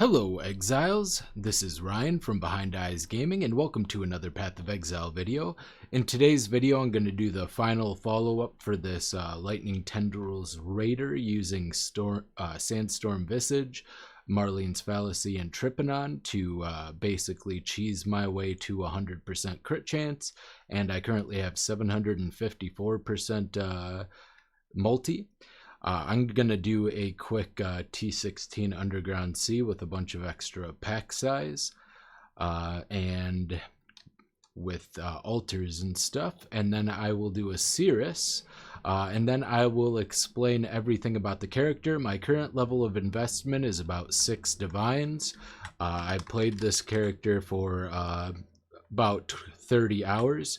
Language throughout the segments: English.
Hello Exiles, this is Ryan from Behind Eyes Gaming and welcome to another Path of Exile video. In today's video I'm going to do the final follow-up for this Lightning Tendrils Raider using Sandstorm Visage, Marlene's Fallacy, and Trypanon to basically cheese my way to 100% crit chance, and I currently have 754% multi. I'm going to do a quick T16 Underground C with a bunch of extra pack size and with altars and stuff, and then I will do a Sirus, and then I will explain everything about the character. My current level of investment is about 6 divines. I played this character for about 30 hours.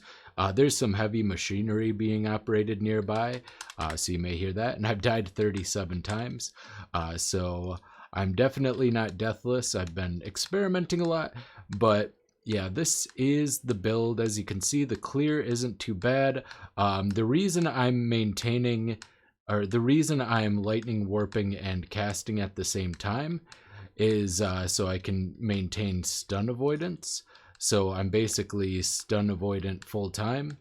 There's some heavy machinery being operated nearby, so you may hear that, and I've died 37 times, so I'm definitely not deathless. I've been experimenting a lot, but yeah, this is the build. As you can see, the clear isn't too bad. The reason I'm maintaining, or the reason I'm lightning warping and casting at the same time is so I can maintain stun avoidance. So I'm basically stun avoidant full time.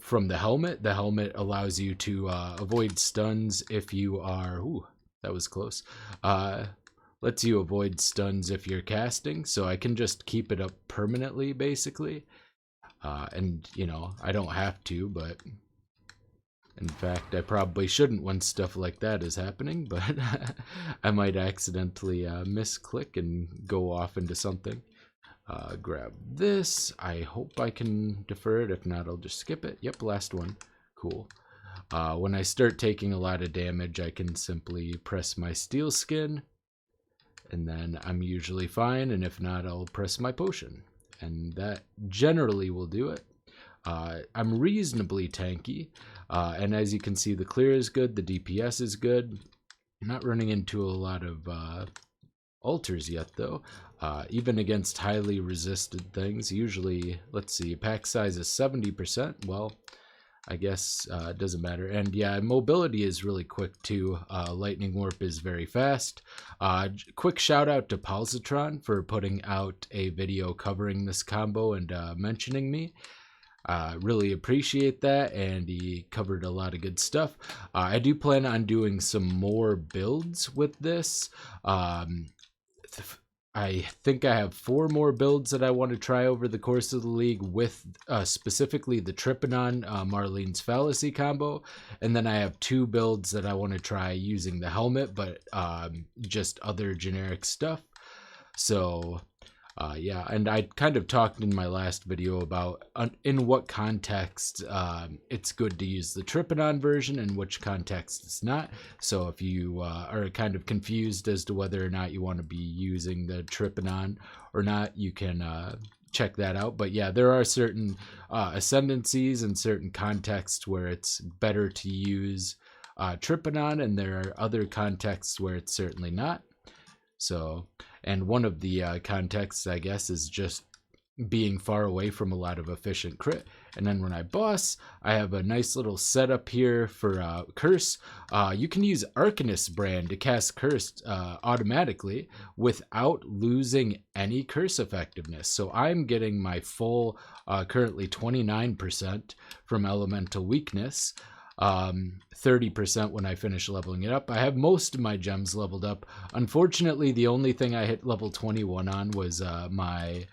From the helmet allows you to avoid stuns if you are, ooh, that was close. Lets you avoid stuns if you're casting, so I can just keep it up permanently basically. And you know, I don't have to, but in fact, I probably shouldn't when stuff like that is happening, but I might accidentally misclick and go off into something. Grab this. I hope I can defer it. If not, I'll just skip it. Yep, last one. Cool. When I start taking a lot of damage, I can simply press my steel skin, and then I'm usually fine, and if not, I'll press my potion. And that generally will do it. I'm reasonably tanky, and as you can see, the clear is good, the DPS is good. I'm not running into a lot of altars yet, though. Even against highly resisted things, usually, let's see, pack size is 70%. Well, I guess it doesn't matter. And yeah, mobility is really quick too. Lightning Warp is very fast. Quick shout out to Palsatron for putting out a video covering this combo and mentioning me. Really appreciate that, and he covered a lot of good stuff. I do plan on doing some more builds with this. I think I have 4 more builds that I want to try over the course of the league with specifically the Trypanon Marlene's Fallacy combo, and then I have 2 builds that I want to try using the helmet, but just other generic stuff. So yeah, and I kind of talked in my last video about in what context it's good to use the Trypanon version and which context it's not. So if you are kind of confused as to whether or not you want to be using the Trypanon or not, you can check that out. But yeah, there are certain ascendancies and certain contexts where it's better to use Trypanon, and there are other contexts where it's certainly not. So, and one of the contexts, I guess, is just being far away from a lot of efficient crit. And then when I boss, I have a nice little setup here for Curse. You can use Arcanist Brand to cast Curse automatically without losing any Curse effectiveness. So I'm getting my full, currently 29% from Elemental Weakness. 30% when I finish leveling it up. I have most of my gems leveled up. Unfortunately, the only thing I hit level 21 on was my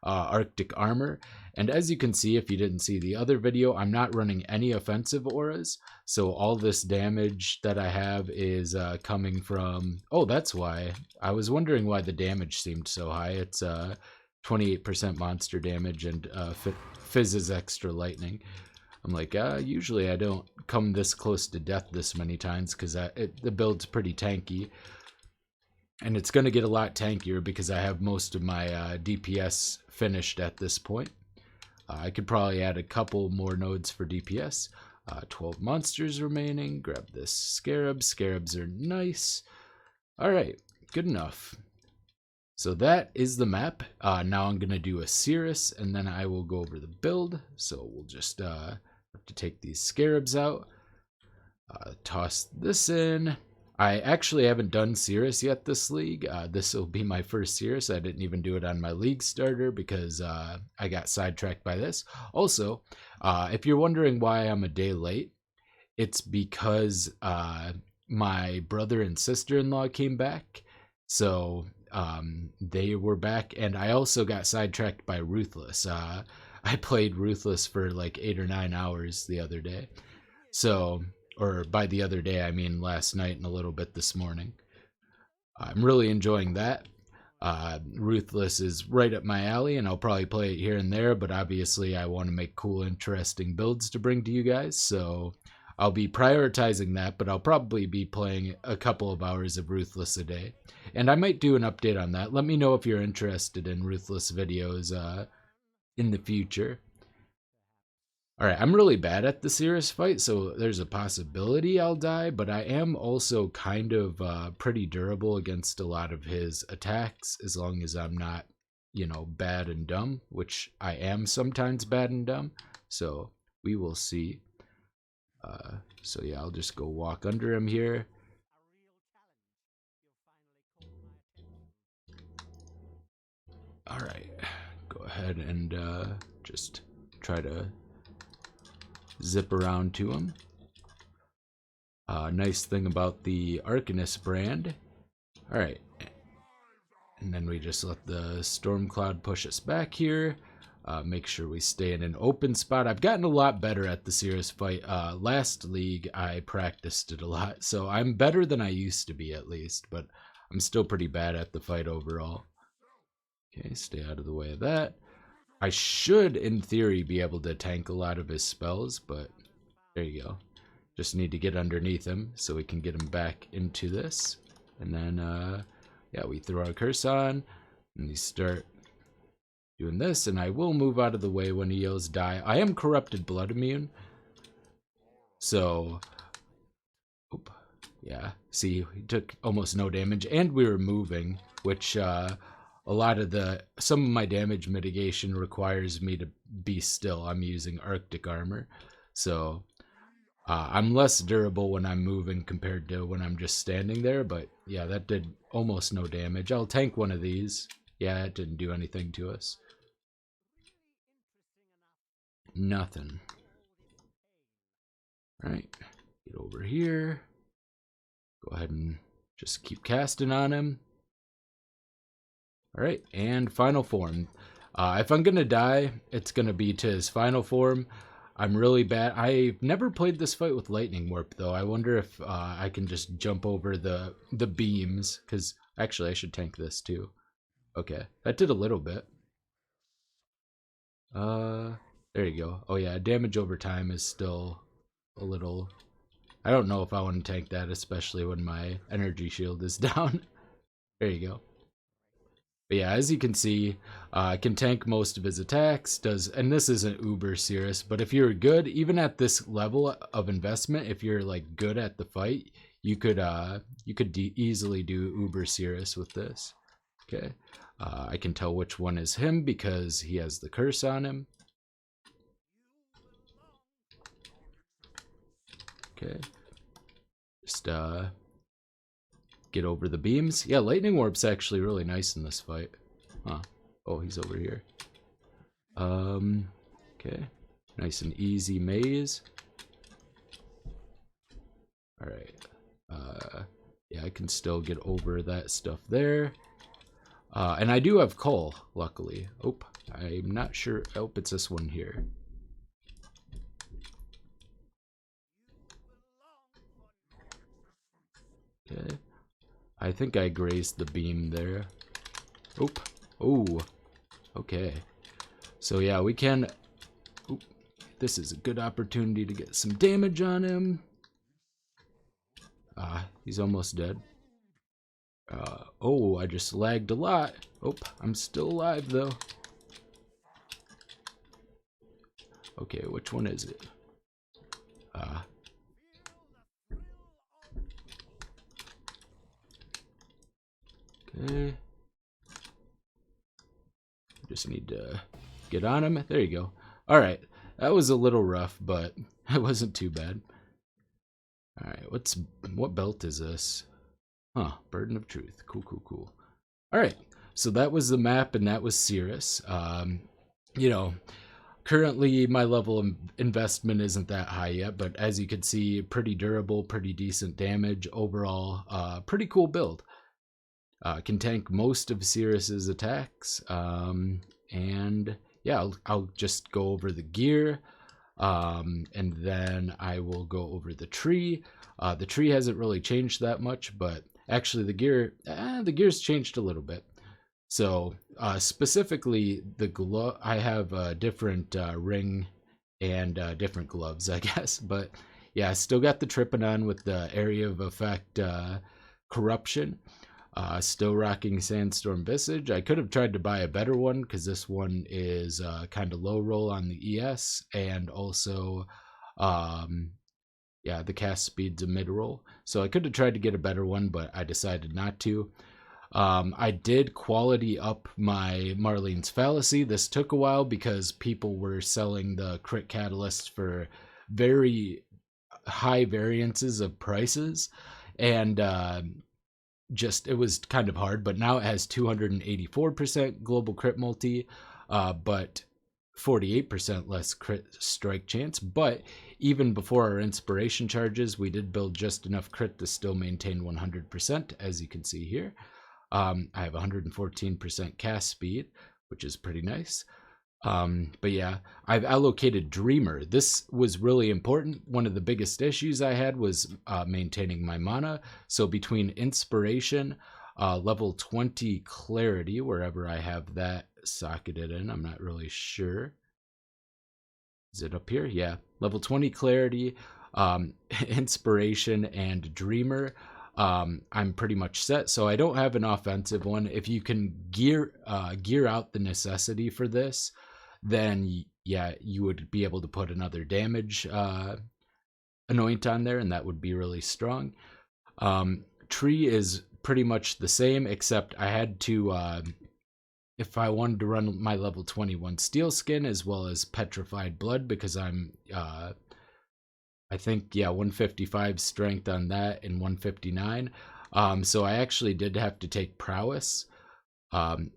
Arctic Armor. And as you can see, if you didn't see the other video, I'm not running any offensive auras. So all this damage that I have is coming from... Oh, that's why. I was wondering why the damage seemed so high. It's 28% monster damage and fizzes extra lightning. I'm like, usually I don't come this close to death this many times because the build's pretty tanky. And it's going to get a lot tankier because I have most of my DPS finished at this point. I could probably add a couple more nodes for DPS. 12 monsters remaining. Grab this scarab. Scarabs are nice. Alright, good enough. So that is the map. Now I'm going to do a Sirus, and then I will go over the build. So we'll just have to take these scarabs out. Toss this in. I actually haven't done Sirus yet this league. This will be my first Sirus. I didn't even do it on my league starter because I got sidetracked by this. Also, if you're wondering why I'm a day late, it's because my brother and sister-in-law came back. So they were back, and I also got sidetracked by Ruthless. I played Ruthless for like 8 or 9 hours the other day. So, or by the other day, I mean last night and a little bit this morning. I'm really enjoying that. Ruthless is right up my alley, and I'll probably play it here and there, but obviously I want to make cool, interesting builds to bring to you guys, so I'll be prioritizing that, but I'll probably be playing a couple of hours of Ruthless a day. And I might do an update on that. Let me know if you're interested in Ruthless videos in the future. Alright, I'm really bad at the Sirus fight, so there's a possibility I'll die, but I am also kind of pretty durable against a lot of his attacks, as long as I'm not, you know, bad and dumb, which I am sometimes bad and dumb, so we will see. So yeah, I'll just go walk under him here. Alright, go ahead and just try to zip around to him. Nice thing about the Arcanist brand. Alright, and then we just let the storm cloud push us back here. Make sure we stay in an open spot. I've gotten a lot better at the Sirus fight. Last league, I practiced it a lot, so I'm better than I used to be at least, but I'm still pretty bad at the fight overall. Okay, stay out of the way of that. I should, in theory, be able to tank a lot of his spells, but there you go. Just need to get underneath him so we can get him back into this. And then, yeah, we throw our curse on, and we start doing this, and I will move out of the way when he yells die. I am Corrupted Blood immune, so, oop, yeah, see, he took almost no damage, and we were moving, which, some of my damage mitigation requires me to be still. I'm using Arctic armor, so I'm less durable when I'm moving compared to when I'm just standing there, but yeah, that did almost no damage. I'll tank one of these. Yeah, it didn't do anything to us. Nothing. Alright, get over here. Go ahead and just keep casting on him. Alright, and final form. If I'm gonna die, it's gonna be to his final form. I'm really bad. I've never played this fight with Lightning Warp, though. I wonder if I can just jump over the beams, because actually I should tank this too. Okay, that did a little bit. There you go. Oh yeah, damage over time is still a little... I don't know if I want to tank that, especially when my energy shield is down. There you go. But yeah, as you can see, can tank most of his attacks, and this isn't uber Sirus, but if you're good, even at this level of investment, if you're like good at the fight, you could easily do uber Sirus with this. Okay, I can tell which one is him because he has the curse on him. Okay, just get over the beams. Yeah, Lightning Warp's actually really nice in this fight. Huh. Oh, he's over here. Okay. Nice and easy maze. Alright. Yeah, I can still get over that stuff there. And I do have coal, luckily. Oh, I'm not sure. Oh, it's this one here. Okay. I think I grazed the beam there. Oop. Oh. Okay. So yeah, we can... Oop. This is a good opportunity to get some damage on him. He's almost dead. Oh, I just lagged a lot. Oop. I'm still alive, though. Okay, which one is it? Okay. Just need to get on him. There you go. Alright. That was a little rough, but it wasn't too bad. Alright, what belt is this? Huh, Burden of Truth. Cool, cool, cool. All right, so that was the map, and that was Sirus. You know, currently my level of investment isn't that high yet, but as you can see, pretty durable, pretty decent damage overall. Pretty cool build. Can tank most of Sirus's attacks. And yeah, I'll just go over the gear. And then I will go over the tree. The tree hasn't really changed that much, but actually the gear's changed a little bit. So specifically the glove, I have a different ring and different gloves, I guess. But yeah, I still got the Tripinon with the area of effect corruption. Still rocking Sandstorm Visage. I could have tried to buy a better one because this one is kind of low roll on the ES, and also yeah, the cast speed's a mid roll. So I could have tried to get a better one, but I decided not to. I did quality up my Marlene's Fallacy. This took a while because people were selling the crit catalyst for very high variances of prices, and just it was kind of hard. But now it has 284% global crit multi, but 48% less crit strike chance. But even before our inspiration charges, we did build just enough crit to still maintain 100%, as you can see here. I have 114% cast speed, which is pretty nice. But yeah, I've allocated Dreamer. This was really important. One of the biggest issues I had was maintaining my mana. So between Inspiration, level 20 Clarity, wherever I have that socketed in, I'm not really sure. Is it up here? Yeah, level 20 Clarity, Inspiration, and Dreamer. I'm pretty much set, so I don't have an offensive one. If you can gear out the necessity for this, then yeah, you would be able to put another damage anoint on there, and that would be really strong. Tree is pretty much the same, except I had to, if I wanted to run my level 21 Steel Skin as well as Petrified Blood, because I'm I think, yeah, 155 strength on that and 159. So I actually did have to take prowess.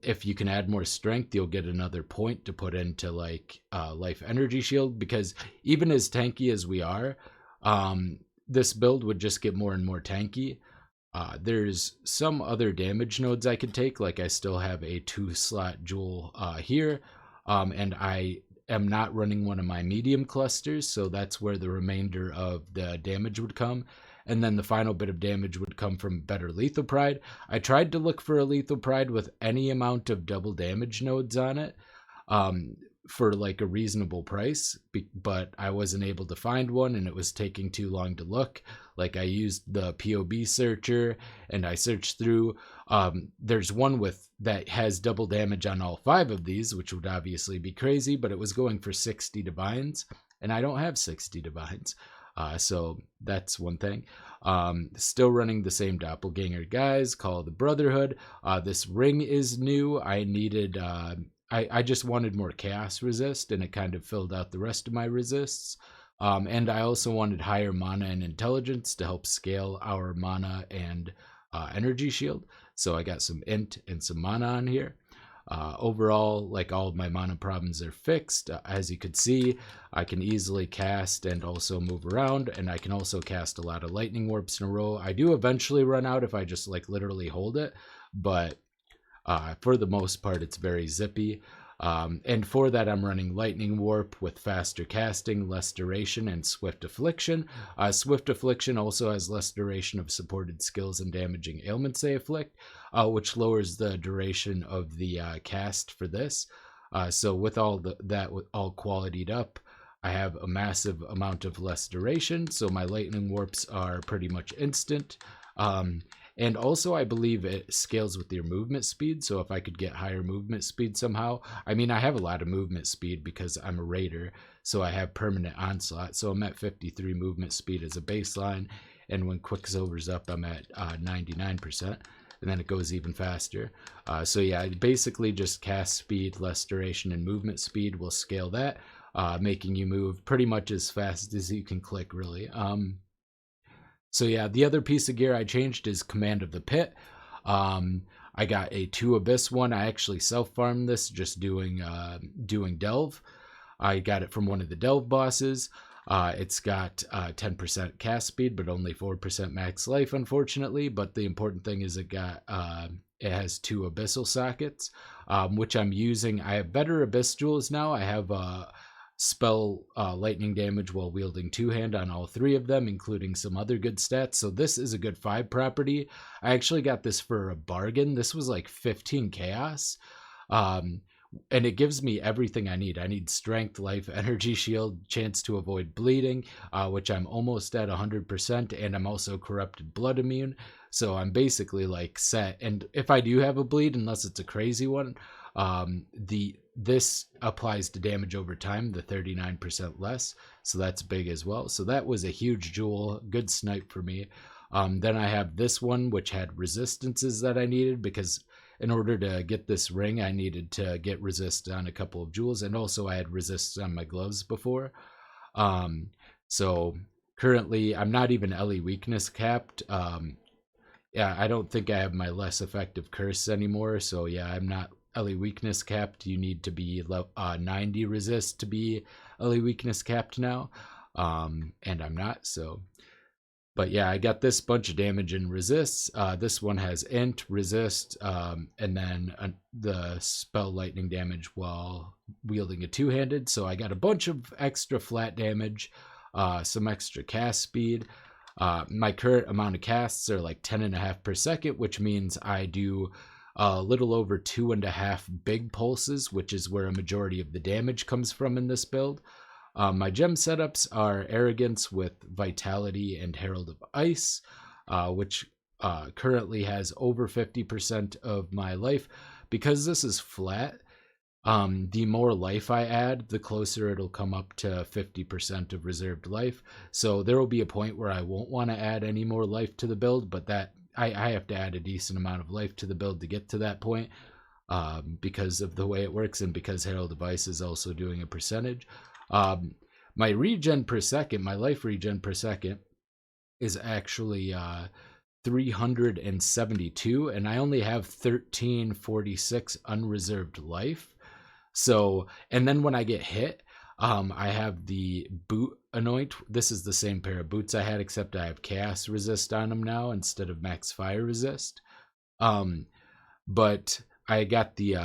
If you can add more strength, you'll get another point to put into like life energy shield, because even as tanky as we are, this build would just get more and more tanky. There's some other damage nodes I could take, like I still have a 2-slot jewel here, and I am not running one of my medium clusters, so that's where the remainder of the damage would come. And then the final bit of damage would come from better Lethal Pride. I tried to look for a Lethal Pride with any amount of double damage nodes on it for like a reasonable price, but I wasn't able to find one, and it was taking too long to look. Like I used the POB searcher and I searched through. There's one with that has double damage on all 5 of these, which would obviously be crazy, but it was going for 60 divines, and I don't have 60 divines. So that's one thing. Still running the same doppelganger guys, Call of the Brotherhood. This ring is new. I needed, I just wanted more chaos resist, and it kind of filled out the rest of my resists. And I also wanted higher mana and intelligence to help scale our mana and energy shield. So I got some int and some mana on here. Overall, like, all of my mana problems are fixed. As you could see, I can easily cast and also move around, and I can also cast a lot of lightning warps in a row. I do eventually run out if I just like literally hold it, but for the most part it's very zippy. And for that, I'm running Lightning Warp with faster casting, less duration, and Swift Affliction. Swift Affliction also has less duration of supported skills and damaging ailments they afflict, which lowers the duration of the cast for this. So with all that all qualitied up, I have a massive amount of less duration, so my Lightning Warps are pretty much instant. And also, I believe it scales with your movement speed, so if I could get higher movement speed somehow. I mean, I have a lot of movement speed because I'm a raider, so I have permanent onslaught, so I'm at 53 movement speed as a baseline, and when Quicksilver's up, I'm at 99%, and then it goes even faster. So yeah, basically just cast speed, less duration, and movement speed will scale that, making you move pretty much as fast as you can click, really. So yeah, the other piece of gear I changed is Command of the Pit. I got a 2 Abyss one. I actually self-farmed this just doing Delve. I got it from one of the Delve bosses. It's got 10% cast speed, but only 4% max life, unfortunately. But the important thing is it has 2 abyssal sockets, which I'm using. I have better abyss jewels now. I have spell lightning damage while wielding two-hand on all 3 of them, including some other good stats. So this is a good 5 property. I actually got this for a bargain. This was like 15 chaos. And it gives me everything I need. I need strength, life, energy shield, chance to avoid bleeding, which I'm almost at 100%, and I'm also corrupted blood immune. So I'm basically like set. And if I do have a bleed, unless it's a crazy one, this applies to damage over time, the 39% less. So that's big as well. So that was a huge jewel, good snipe for me. Then I have this one, which had resistances that I needed because in order to get this ring, I needed to get resist on a couple of jewels, and also I had resist on my gloves before. So currently, I'm not even LE weakness capped. Yeah, I don't think I have my less effective curse anymore. So yeah, I'm not LE weakness capped. You need to be 90 resist to be LE weakness capped now, and I'm not. So. But yeah, I got this bunch of damage and resists. This one has int, resist, and then the spell lightning damage while wielding a two-handed. So I got a bunch of extra flat damage, some extra cast speed. My current amount of casts are like 10.5 per second, which means I do a little over 2.5 big pulses, which is where a majority of the damage comes from in this build. My gem setups are Arrogance with Vitality and Herald of Ice, which currently has over 50% of my life. Because this is flat, the more life I add, the closer it'll come up to 50% of reserved life. So there will be a point where I won't want to add any more life to the build, but that I have to add a decent amount of life to the build to get to that point, because of the way it works and because Herald of Ice is also doing a percentage. My regen per second, my life regen per second, is actually 372, and I only have 1346 unreserved life. So, and then when I get hit, I have the boot anoint. This is the same pair of boots I had, except I have chaos resist on them now instead of max fire resist. But I got the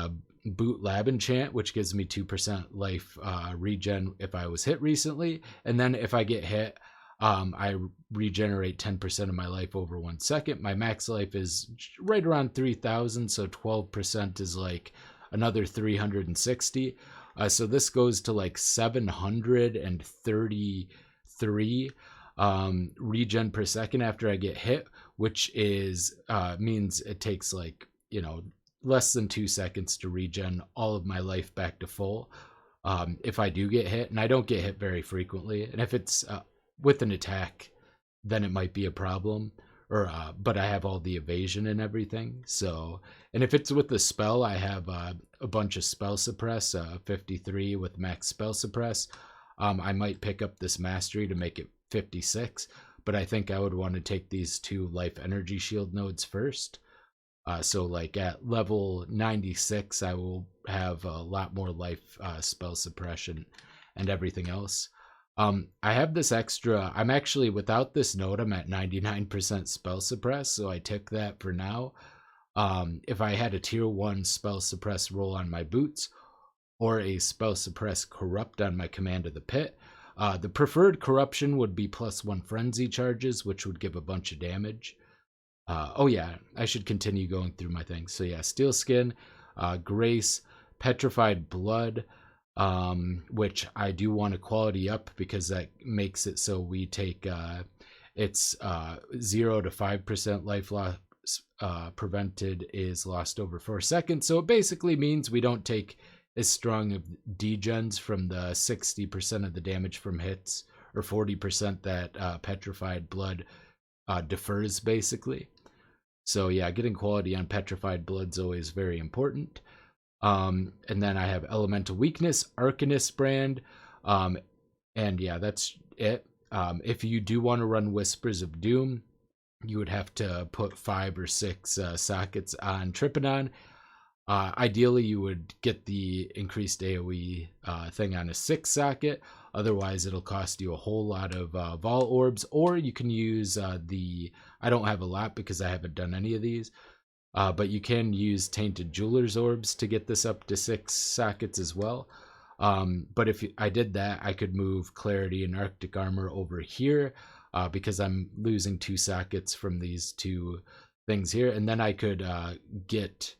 boot lab enchant, which gives me 2% life regen if I was hit recently, and then if I get hit, I regenerate 10% of my life over 1 second. My max life is right around 3,000, so 12% is like another 360. So this goes to like 733 regen per second after I get hit, which is means it takes like, less than 2 seconds to regen all of my life back to full. If I do get hit, and I don't get hit very frequently, and if it's with an attack, then it might be a problem. But I have all the evasion and everything. So, and if it's with the spell, I have a bunch of spell suppress, 53 with max spell suppress. I might pick up this mastery to make it 56, but I think I would want to take these 2 life energy shield nodes first. So like at level 96, I will have a lot more life spell suppression and everything else. I have this extra, I'm actually, without this node, I'm at 99% spell suppress, so I took that for now. If I had a tier 1 spell suppress roll on my boots, or a spell suppress corrupt on my Command of the Pit, the preferred corruption would be +1 frenzy charges, which would give a bunch of damage. Oh yeah, I should continue going through my things. So yeah, Steel Skin, Grace, Petrified Blood, which I do want to quality up because that makes it so we take it's 0 to 5% life loss prevented is lost over 4 seconds. So it basically means we don't take as strong of degens from the 60% of the damage from hits, or 40% that Petrified Blood defers basically. So yeah, getting quality on Petrified Blood's always very important. And then I have Elemental Weakness, Arcanist brand, and yeah, that's it. If you do want to run Whispers of Doom, you would have to put 5 or 6 sockets on Trypanon. Ideally, you would get the increased AoE thing on a 6 socket. Otherwise, it'll cost you a whole lot of Vol Orbs. Or you can use I don't have a lot because I haven't done any of these. But you can use Tainted Jeweler's Orbs to get this up to 6 sockets as well. But if I did that, I could move Clarity and Arctic Armor over here because I'm losing 2 sockets from these 2 things here. And then I could get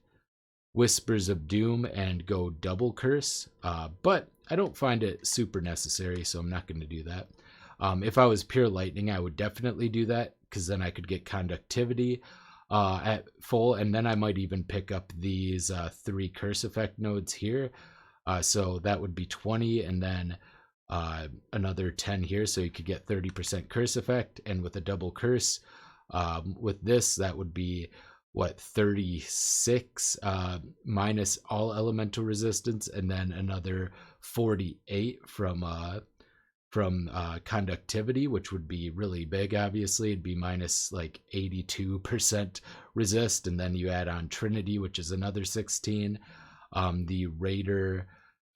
Whispers of Doom and go double curse, but I don't find it super necessary, so I'm not going to do that. If I was pure lightning, I would definitely do that because then I could get conductivity at full, and then I might even pick up these 3 curse effect nodes here. So that would be 20, and then another 10 here, so you could get 30% curse effect. And with a double curse, with this, that would be 36 minus all elemental resistance, and then another 48 from conductivity, which would be really big. Obviously, it'd be minus like 82% resist, and then you add on Trinity, which is another 16, the Raider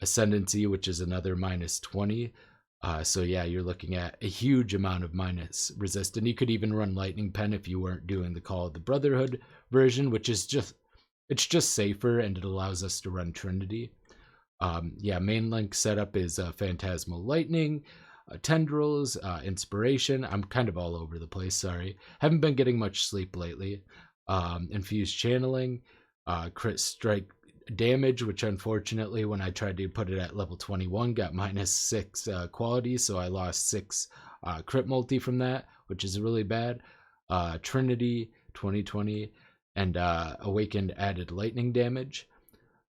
Ascendancy, which is another minus 20. So yeah, you're looking at a huge amount of minus resist, and you could even run Lightning Pen if you weren't doing the Call of the Brotherhood version, which is just safer, and it allows us to run Trinity. Yeah, main link setup is Phantasmal Lightning, Tendrils, Inspiration. I'm kind of all over the place, sorry. Haven't been getting much sleep lately. Infused Channeling, Crit Strike Damage, which unfortunately when I tried to put it at level 21 got minus 6 quality, so I lost 6 crit multi from that, which is really bad. Trinity 2020, and Awakened added lightning damage.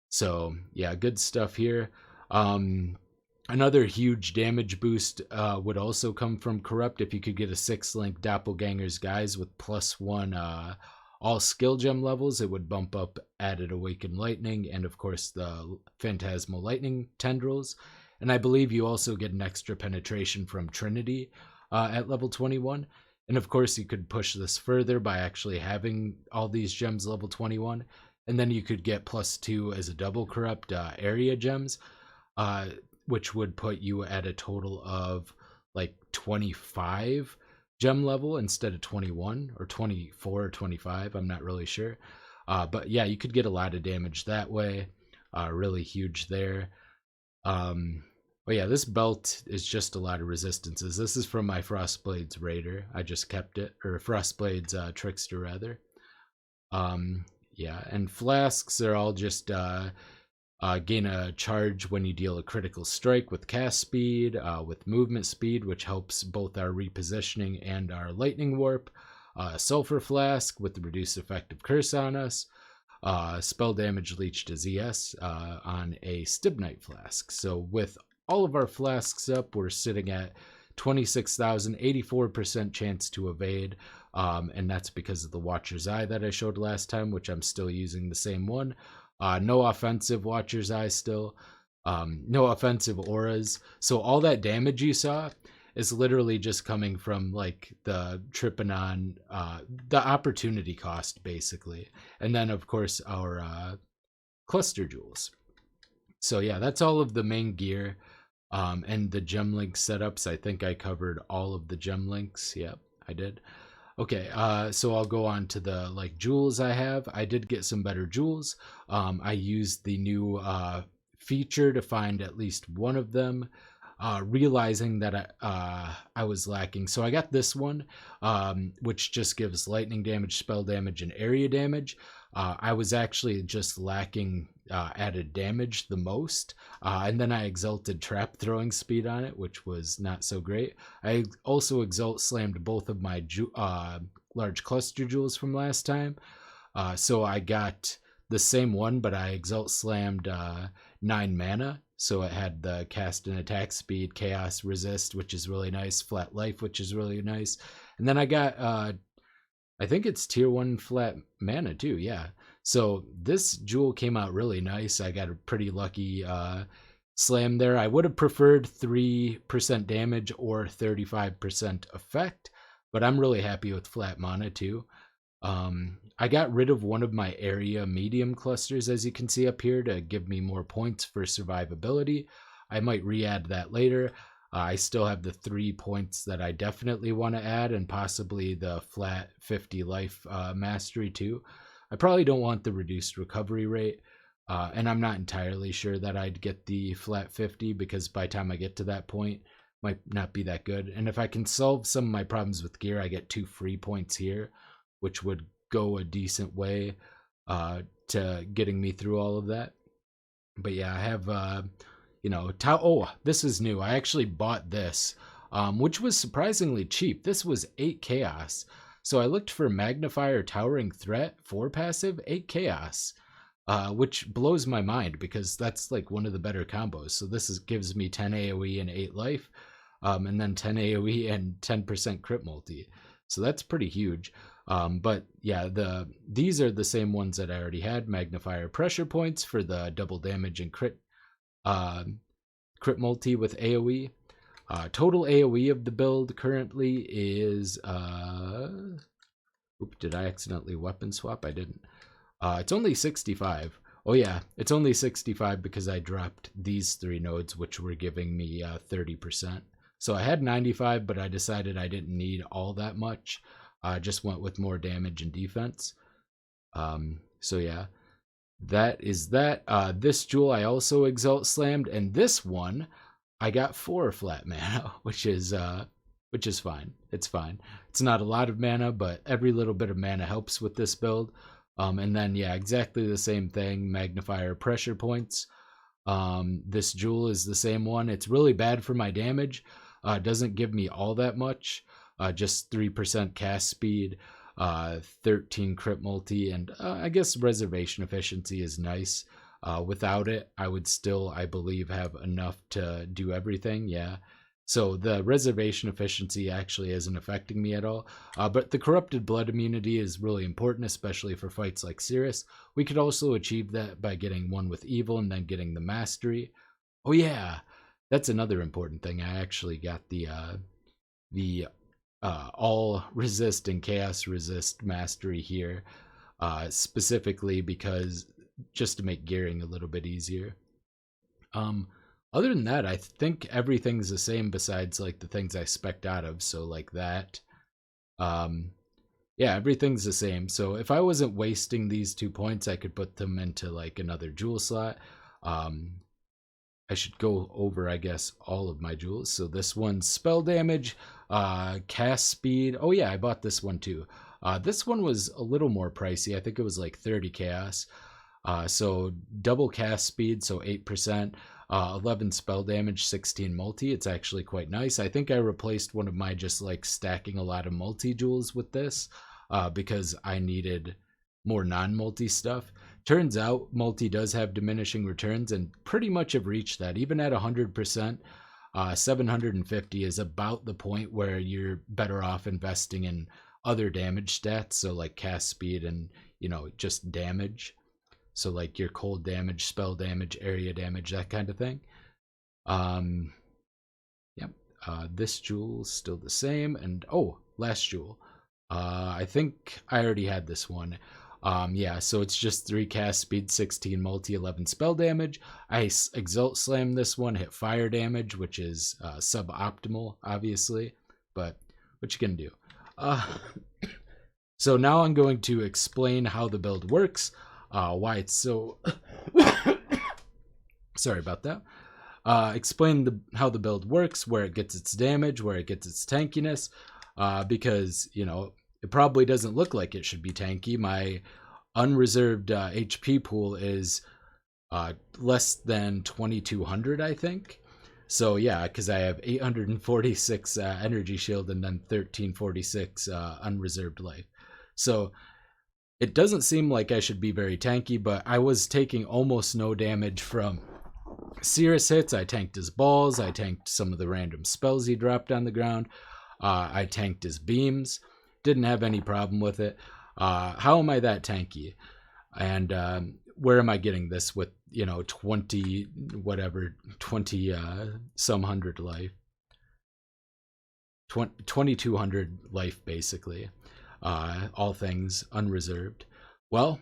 So yeah, good stuff here. Another huge damage boost would also come from Corrupt. If you could get a 6-link Doppelganger's Guise with +1 all skill gem levels, it would bump up added Awakened Lightning, and of course the Phantasmal Lightning Tendrils. And I believe you also get an extra penetration from Trinity at level 21. And of course you could push this further by actually having all these gems level 21. And then you could get +2 as a double corrupt area gems, which would put you at a total of like 25 gem level instead of 21 or 24 or 25. I'm not really sure. But yeah, you could get a lot of damage that way. Really huge there. But yeah, this belt is just a lot of resistances. This is from my Frostblades Raider. I just kept it, or Frostblades Trickster rather. Yeah, and flasks are all just gain a charge when you deal a critical strike with cast speed, with movement speed, which helps both our repositioning and our lightning warp. Sulfur flask with the reduced effective curse on us. Spell damage leech to ZS on a Stibnite flask. So with all of our flasks up, we're sitting at 26,000, 84% chance to evade. And that's because of the Watcher's Eye that I showed last time, which I'm still using the same one. No offensive Watcher's Eye still. No offensive auras. So all that damage you saw is literally just coming from like the Trypanon, the opportunity cost basically. And then of course our cluster jewels. So yeah, that's all of the main gear. And the gem link setups. I think I covered all of the gem links. Yep, I did. Okay, so I'll go on to the like jewels I have. I did get some better jewels. I used the new feature to find at least one of them, realizing that I was lacking. So I got this one, which just gives lightning damage, spell damage, and area damage. I was actually just lacking added damage the most, and then I exalted trap throwing speed on it, which was not so great. I also exalt slammed both of my large cluster jewels from last time, so I got the same one, but I exalt slammed 9 mana, so it had the cast and attack speed, chaos resist, which is really nice, flat life, which is really nice, and then I got I think it's tier 1 flat mana too, yeah. So this jewel came out really nice. I got a pretty lucky slam there. I would have preferred 3% damage or 35% effect, but I'm really happy with flat mana too. I got rid of one of my area medium clusters, as you can see up here, to give me more points for survivability. I might re-add that later. I still have the 3 points that I definitely want to add, and possibly the flat 50 life mastery too. I probably don't want the reduced recovery rate, and I'm not entirely sure that I'd get the flat 50, because by the time I get to that point, might not be that good. And if I can solve some of my problems with gear, I get 2 free points here, which would go a decent way to getting me through all of that. But yeah, I have this is new. I actually bought this, which was surprisingly cheap. This was 8 chaos. So I looked for Magnifier Towering Threat for passive, 8 chaos, which blows my mind because that's like one of the better combos. So this gives me 10 AoE and 8 life, and then 10 AoE and 10% crit multi. So that's pretty huge. But yeah, these are the same ones that I already had. Magnifier Pressure Points for the double damage and crit multi with AoE. Total AoE of the build currently is did I accidentally weapon swap? I didn't. It's only 65. Oh yeah, it's only 65 because I dropped these 3 nodes, which were giving me 30%. So I had 95, but I decided I didn't need all that much. I just went with more damage and defense. So yeah, that is that. This jewel I also exalt slammed, and this one I got 4 flat mana, which is fine. It's fine. It's not a lot of mana, but every little bit of mana helps with this build. And then yeah, exactly the same thing. Magnifier Pressure Points. This jewel is the same one. It's really bad for my damage. Doesn't give me all that much. Just 3% cast speed, 13 crit multi, and I guess reservation efficiency is nice. Without it, I would still, I believe, have enough to do everything. Yeah. So the reservation efficiency actually isn't affecting me at all. But the corrupted blood immunity is really important, especially for fights like Sirus. We could also achieve that by getting one with evil and then getting the mastery. Oh yeah, that's another important thing. I actually got the all resist and chaos resist mastery here, specifically because just to make gearing a little bit easier. Other than that, I think everything's the same besides like the things I spec'd out of. So like that, yeah, everything's the same. So if I wasn't wasting these 2 points, I could put them into like another jewel slot. I should go over, I guess, all of my jewels. So this one's spell damage, cast speed. Oh yeah, I bought this one too. This one was a little more pricey. I think it was like 30 chaos. So double cast speed, so 8%, 11 spell damage, 16 multi. It's actually quite nice. I think I replaced one of my just like stacking a lot of multi jewels with this, because I needed more non-multi stuff. Turns out multi does have diminishing returns, and pretty much have reached that. Even at 100%, 750 is about the point where you're better off investing in other damage stats, so like cast speed and, just damage. So like your cold damage, spell damage, area damage, that kind of thing. Yep. This jewel's still the same. And last jewel. I think I already had this one. Yeah, so it's just 3 cast speed, 16 multi, 11 spell damage. I exalt slam this one, hit fire damage, which is suboptimal, obviously, but what you gonna do? So now I'm going to explain how the build works, why it's so sorry about that. Explain how the build works, where it gets its damage, where it gets its tankiness, because it probably doesn't look like it should be tanky. My unreserved HP pool is less than 2200, I think. So yeah, because I have 846 energy shield and then 1346 unreserved life. So it doesn't seem like I should be very tanky, but I was taking almost no damage from Sirus hits. I tanked his balls. I tanked some of the random spells he dropped on the ground. I tanked his beams. Didn't have any problem with it. How am I that tanky? And where am I getting this with, 20 whatever, 20 some hundred life, 2200 life basically, all things unreserved. Well,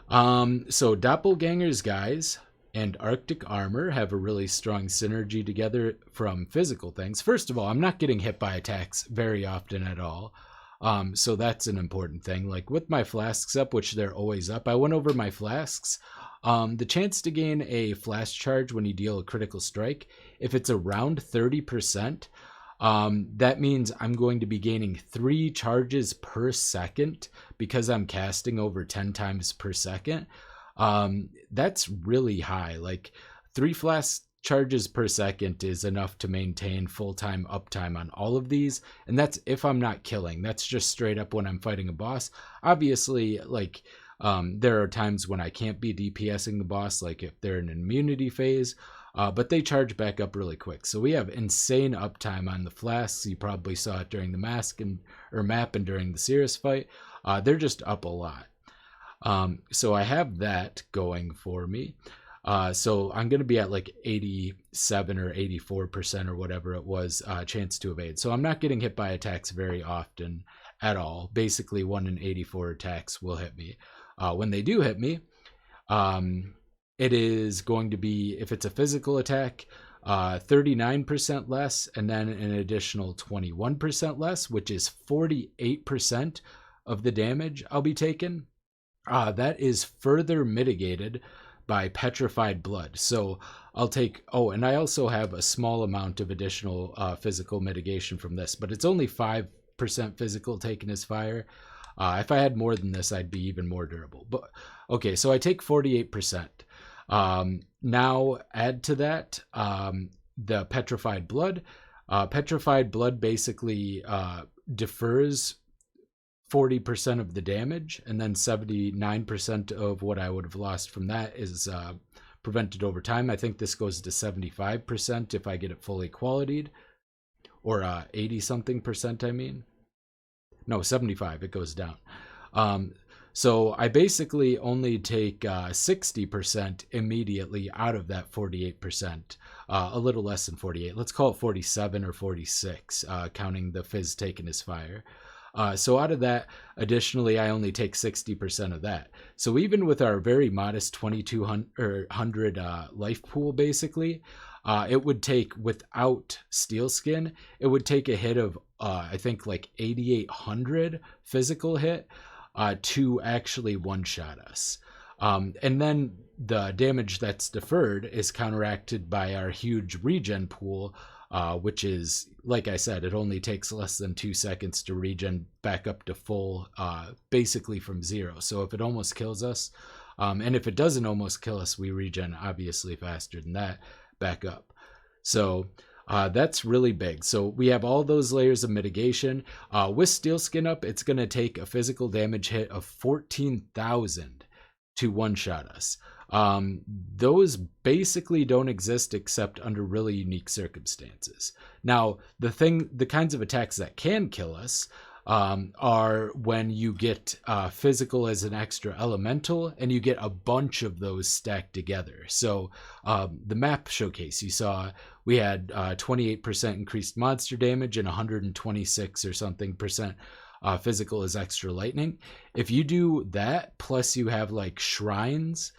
so doppelgangers, guys, and Arctic armor have a really strong synergy together from physical things. First of all, I'm not getting hit by attacks very often at all. So that's an important thing. Like with my flasks up, which they're always up, I went over my flasks. The chance to gain a flash charge when you deal a critical strike, if it's around 30%, that means I'm going to be gaining 3 charges per second because I'm casting over 10 times per second. That's really high. Like 3 flash charges per second is enough to maintain full-time uptime on all of these, and that's if I'm not killing. That's just straight up when I'm fighting a boss. Obviously, like there are times when I can't be DPSing the boss, like if they're in an immunity phase, but they charge back up really quick. So we have insane uptime on the flasks. You probably saw it during the map and during the Sirus fight. They're just up a lot. So I have that going for me. So I'm going to be at like 87 or 84% or whatever it was, chance to evade. So I'm not getting hit by attacks very often at all. Basically 1 in 84 attacks will hit me. When they do hit me, it is going to be, if it's a physical attack, 39% less, and then an additional 21% less, which is 48% of the damage I'll be taking. That is further mitigated by petrified blood. So I'll take, and I also have a small amount of additional physical mitigation from this, but it's only 5% physical taken as fire. If I had more than this, I'd be even more durable. But okay, so I take 48%. Now add to that the petrified blood. Petrified blood basically defers 40% of the damage, and then 79% of what I would have lost from that is prevented over time. I think this goes to 75% if I get it fully qualitied, or 80 something percent, I mean. No, 75, it goes down. So I basically only take 60% immediately out of that 48%, a little less than 48. Let's call it 47 or 46, counting the fizz taken as fire. So out of that, additionally, I only take 60% of that. So even with our very modest 2200 life pool, basically, it would take, without steel skin, it would take a hit of, I think, like 8,800 physical hit to actually one-shot us. And then the damage that's deferred is counteracted by our huge regen pool, which is, like I said, it only takes less than 2 seconds to regen back up to full, basically from 0. So if it almost kills us, and if it doesn't almost kill us, we regen obviously faster than that back up. So that's really big. So we have all those layers of mitigation. With steel skin up, it's going to take a physical damage hit of 14,000 to one-shot us. Those basically don't exist except under really unique circumstances. Now, the kinds of attacks that can kill us are when you get physical as an extra elemental, and you get a bunch of those stacked together. So the map showcase, you saw we had 28% increased monster damage and 126 or something percent physical as extra lightning. If you do that, plus you have like shrines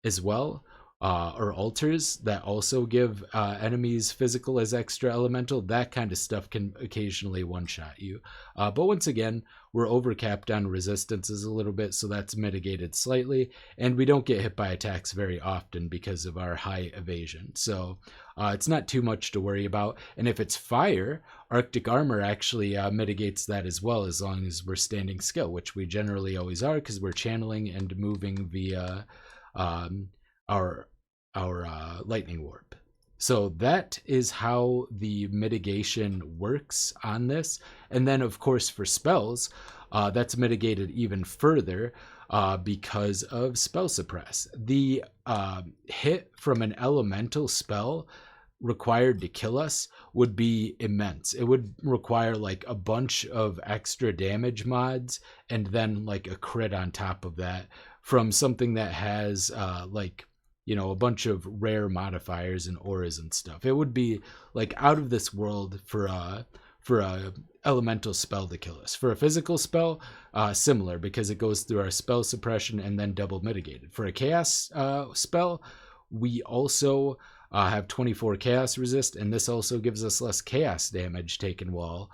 as well, or altars that also give enemies physical as extra elemental, that kind of stuff can occasionally one-shot you. But once again, we're overcapped on resistances a little bit, so that's mitigated slightly, and we don't get hit by attacks very often because of our high evasion. So it's not too much to worry about. And if it's fire, Arctic armor actually mitigates that as well, as long as we're standing still, which we generally always are because we're channeling and moving via our lightning warp. So that is how the mitigation works on this. And then of course for spells, that's mitigated even further because of spell suppress. The hit from an elemental spell required to kill us would be immense. It would require like a bunch of extra damage mods and then like a crit on top of that from something that has like, you know, a bunch of rare modifiers and auras and stuff. It would be like out of this world for a elemental spell to kill us. For a physical spell, similar, because it goes through our spell suppression and then double mitigated. For a chaos spell, we also have 24 chaos resist, and this also gives us less chaos damage taken while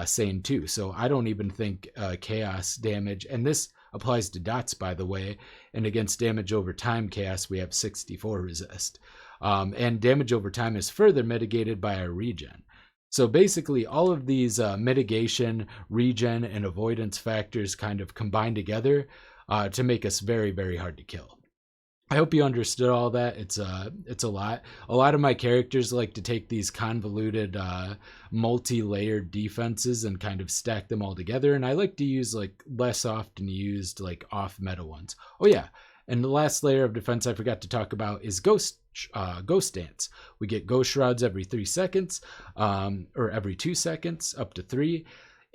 sane too. So I don't even think chaos damage, and this applies to dots, by the way, and against damage over time chaos we have 64 resist. And damage over time is further mitigated by our regen. So basically all of these mitigation, regen, and avoidance factors kind of combine together to make us very, very hard to kill. I hope you understood all that. It's a lot. A lot of my characters like to take these convoluted, multi-layered defenses and kind of stack them all together. And I like to use like less often used, like off-meta ones. Oh yeah, and the last layer of defense I forgot to talk about is Ghost Dance. We get Ghost Shrouds every 3 seconds, or every 2 seconds, up to 3.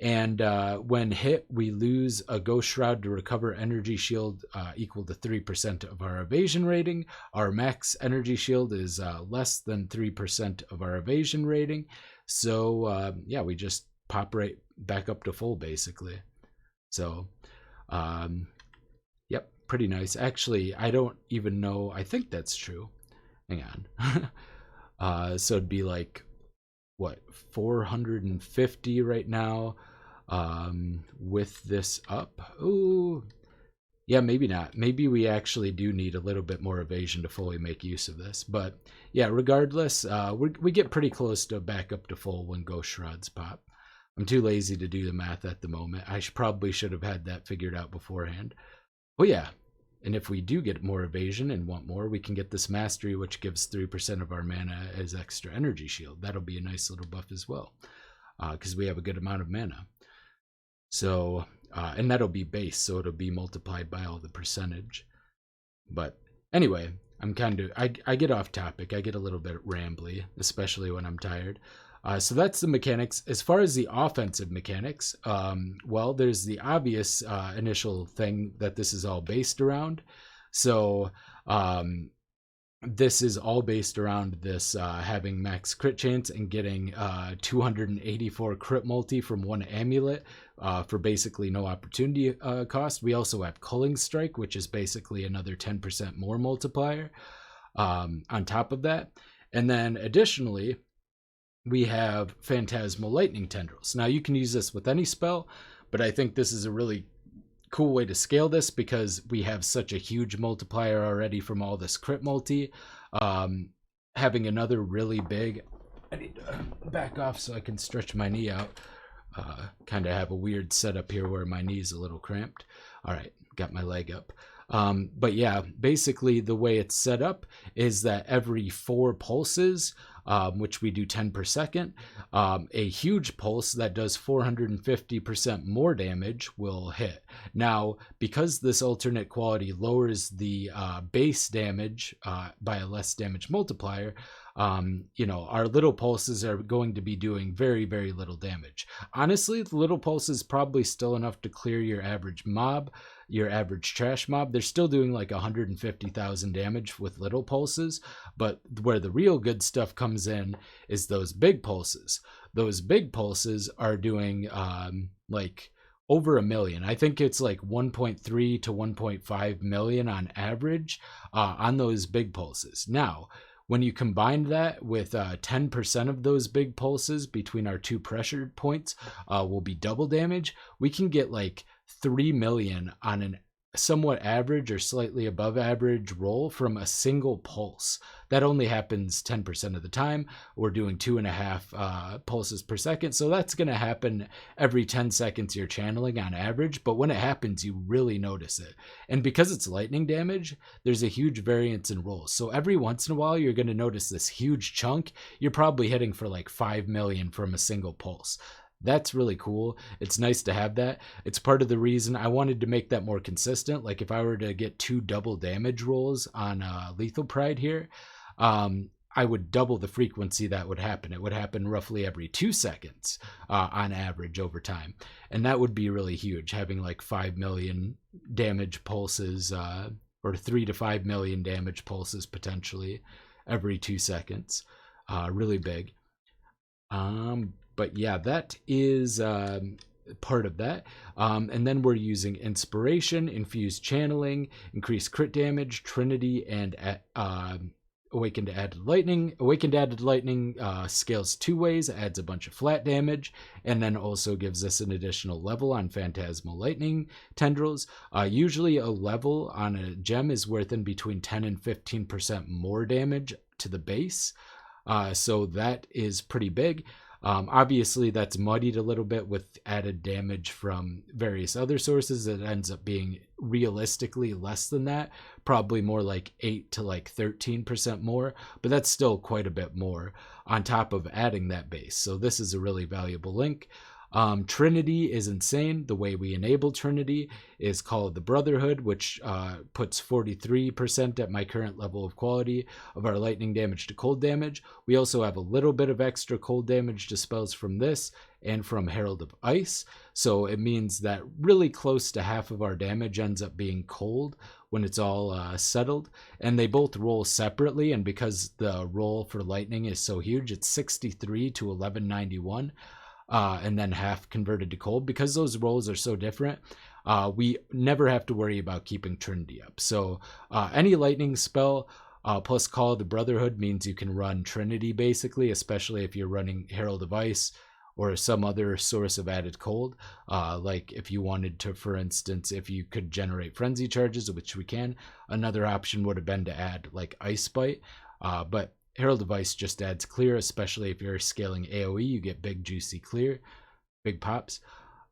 And when hit, we lose a Ghost Shroud to recover energy shield equal to 3% of our evasion rating. Our max energy shield is less than 3% of our evasion rating. So yeah, we just pop right back up to full basically. So yep, pretty nice. Actually, I don't even know. I think that's true. Hang on. So it'd be like, what, 450 right now with this up. Ooh, yeah, maybe not. Maybe we actually do need a little bit more evasion to fully make use of this. But yeah, regardless, we get pretty close to back up to full when Ghost Shrouds pop. I'm too lazy to do the math at the moment. I probably should have had that figured out beforehand. Oh yeah, and if we do get more evasion and want more, we can get this mastery, which gives 3% of our mana as extra energy shield. That'll be a nice little buff as well, because we have a good amount of mana. So, and that'll be base, so it'll be multiplied by all the percentage. But anyway, I'm kind of, I get off topic. I get a little bit rambly, especially when I'm tired. So that's the mechanics. As far as the offensive mechanics, well, there's the obvious initial thing that this is all based around. So this is all based around this having max crit chance and getting 284 crit multi from one amulet for basically no opportunity cost. We also have Culling Strike, which is basically another 10% more multiplier on top of that. And then additionally, we have Phantasmal Lightning Tendrils. Now you can use this with any spell, but I think this is a really cool way to scale this because we have such a huge multiplier already from all this crit multi. Having another really big, I need to back off so I can stretch my knee out. Kind of have a weird setup here where my knee's a little cramped. All right, got my leg up. But yeah, basically the way it's set up is that every 4 pulses, which we do 10 per second, a huge pulse that does 450% more damage will hit. Now, because this alternate quality lowers the base damage by a less damage multiplier, you know, our little pulses are going to be doing very, very little damage. Honestly, the little pulse is probably still enough to clear your average mob, your average trash mob. They're still doing like 150,000 damage with little pulses, but where the real good stuff comes in is those big pulses. Those big pulses are doing like over 1 million. I think it's like 1.3 to 1.5 million on average on those big pulses. Now, when you combine that with 10% of those big pulses between our 2 pressure points will be double damage, we can get like 3 million on an somewhat average or slightly above average roll from a single pulse. That only happens 10% of the time. We're doing 2.5 pulses per second, so that's going to happen every 10 seconds you're channeling on average, but when it happens you really notice it. And because it's lightning damage, there's a huge variance in rolls, so every once in a while you're going to notice this huge chunk. You're probably hitting for like 5 million from a single pulse. That's really cool. It's nice to have that. It's part of the reason I wanted to make that more consistent. Like if I were to get 2 double damage rolls on Lethal Pride here, I would double the frequency that would happen. It would happen roughly every 2 seconds on average over time. And that would be really huge, having like 5 million damage pulses or 3 to 5 million damage pulses potentially every 2 seconds. Really big. But yeah, that is part of that. And then we're using Inspiration, Infused Channeling, Increased Crit Damage, Trinity, and Awakened Added Lightning. Awakened Added Lightning scales 2 ways, adds a bunch of flat damage, and then also gives us an additional level on Phantasmal Lightning Tendrils. Usually a level on a gem is worth in between 10 and 15% more damage to the base. So that is pretty big. Obviously, that's muddied a little bit with added damage from various other sources. It ends up being realistically less than that, probably more like 8 to like 13% more, but that's still quite a bit more on top of adding that base. So this is a really valuable link. Trinity is insane. The way we enable Trinity is called the Brotherhood, which puts 43% at my current level of quality of our lightning damage to cold damage. We also have a little bit of extra cold damage to spells from this and from Herald of Ice. So it means that really close to half of our damage ends up being cold when it's all settled. And they both roll separately. And because the roll for lightning is so huge, it's 63 to 1191. And then half converted to cold. Because those rolls are so different, we never have to worry about keeping Trinity up. So any lightning spell plus Call of the Brotherhood means you can run Trinity basically, especially if you're running Herald of Ice or some other source of added cold. Like if you wanted to, for instance, if you could generate frenzy charges, which we can, another option would have been to add like Ice Bite. But Herald of Ice just adds clear, especially if you're scaling AoE, you get big juicy clear, big pops.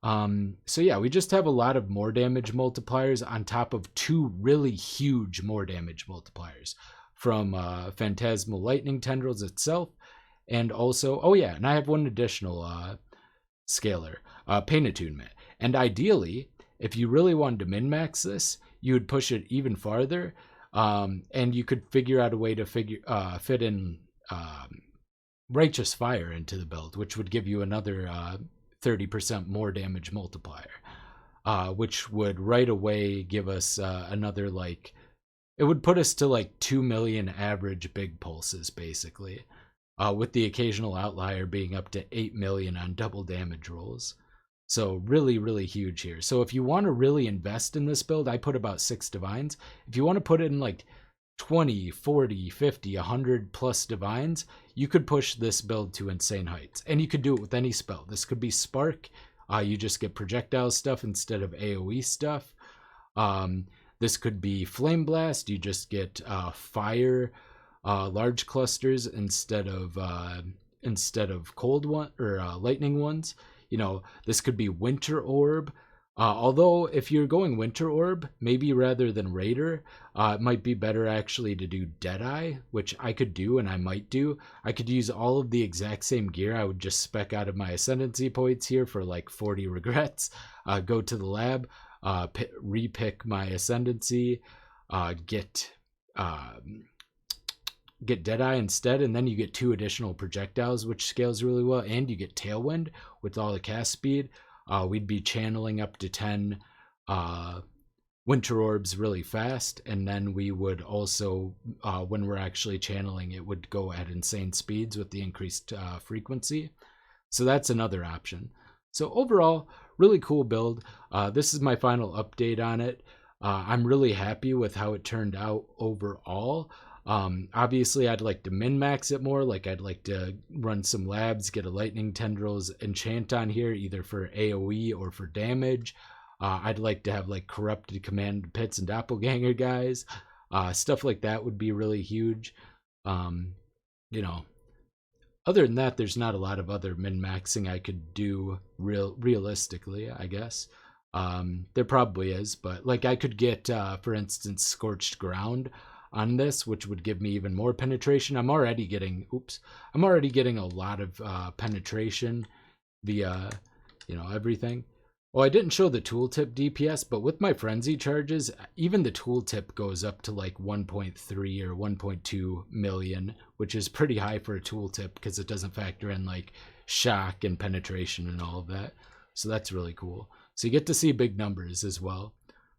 So yeah, we just have a lot of more damage multipliers on top of 2 really huge more damage multipliers from Phantasmal Lightning Tendrils itself. And also, oh yeah, and I have one additional scaler, Pain Attunement. And ideally, if you really wanted to min-max this, you would push it even farther. And you could figure out a way to fit in Righteous Fire into the build, which would give you another 30% more damage multiplier, which would right away give us another, like, it would put us to like 2 million average big pulses basically, with the occasional outlier being up to 8 million on double damage rolls. So really, really huge here. So if you want to really invest in this build, I put about 6 divines. If you want to put it in like 20, 40, 50, 100 plus divines, you could push this build to insane heights. And you could do it with any spell. This could be Spark. You just get projectile stuff instead of AoE stuff. This could be Flame Blast. You just get fire large clusters instead of cold one or lightning ones. You know, this could be Winter Orb. Although if you're going Winter Orb, maybe rather than Raider, it might be better actually to do Deadeye, which I could do and I might do. I could use all of the exact same gear. I would just spec out of my Ascendancy points here for like 40 regrets. Go to the lab, repick my Ascendancy, get Deadeye instead, and then you get 2 additional projectiles, which scales really well, and you get Tailwind with all the cast speed. We'd be channeling up to 10 Winter Orbs really fast, and then we would also, when we're actually channeling, it would go at insane speeds with the increased frequency. So that's another option. So overall, really cool build. This is my final update on it. I'm really happy with how it turned out overall. Obviously I'd like to min-max it more. Like I'd like to run some labs, get a Lightning Tendrils enchant on here, either for AoE or for damage. I'd like to have like Corrupted Command Pits and Doppelganger guys. Stuff like that would be really huge. You know, other than that, there's not a lot of other min-maxing I could do realistically, I guess. There probably is, but like I could get, for instance, Scorched Ground on this, which would give me even more penetration. I'm already getting a lot of penetration via, you know, everything. Well, I didn't show the tooltip DPS, but with my frenzy charges, even the tooltip goes up to like 1.3 or 1.2 million, which is pretty high for a tooltip because it doesn't factor in like shock and penetration and all of that. So that's really cool. So you get to see big numbers as well.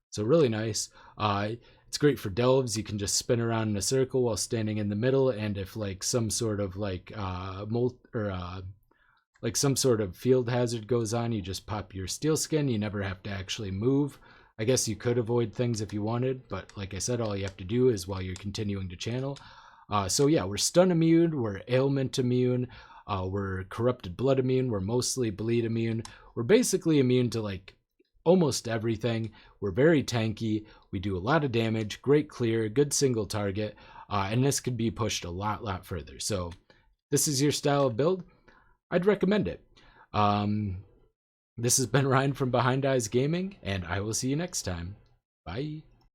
So really nice. It's great for delves. You can just spin around in a circle while standing in the middle, and if like some sort of like like some sort of field hazard goes on, you just pop your steel skin. You never have to actually move. I guess you could avoid things if you wanted, but like I said, all you have to do is while you're continuing to channel. So yeah, we're stun immune, we're ailment immune, we're corrupted blood immune, we're mostly bleed immune. We're basically immune to like almost everything. We're very tanky. We do a lot of damage, great clear, good single target, and this could be pushed a lot further. So this is your style of build. I'd recommend it. This has been Ryan from Behind Eyes Gaming, and I will see you next time. Bye.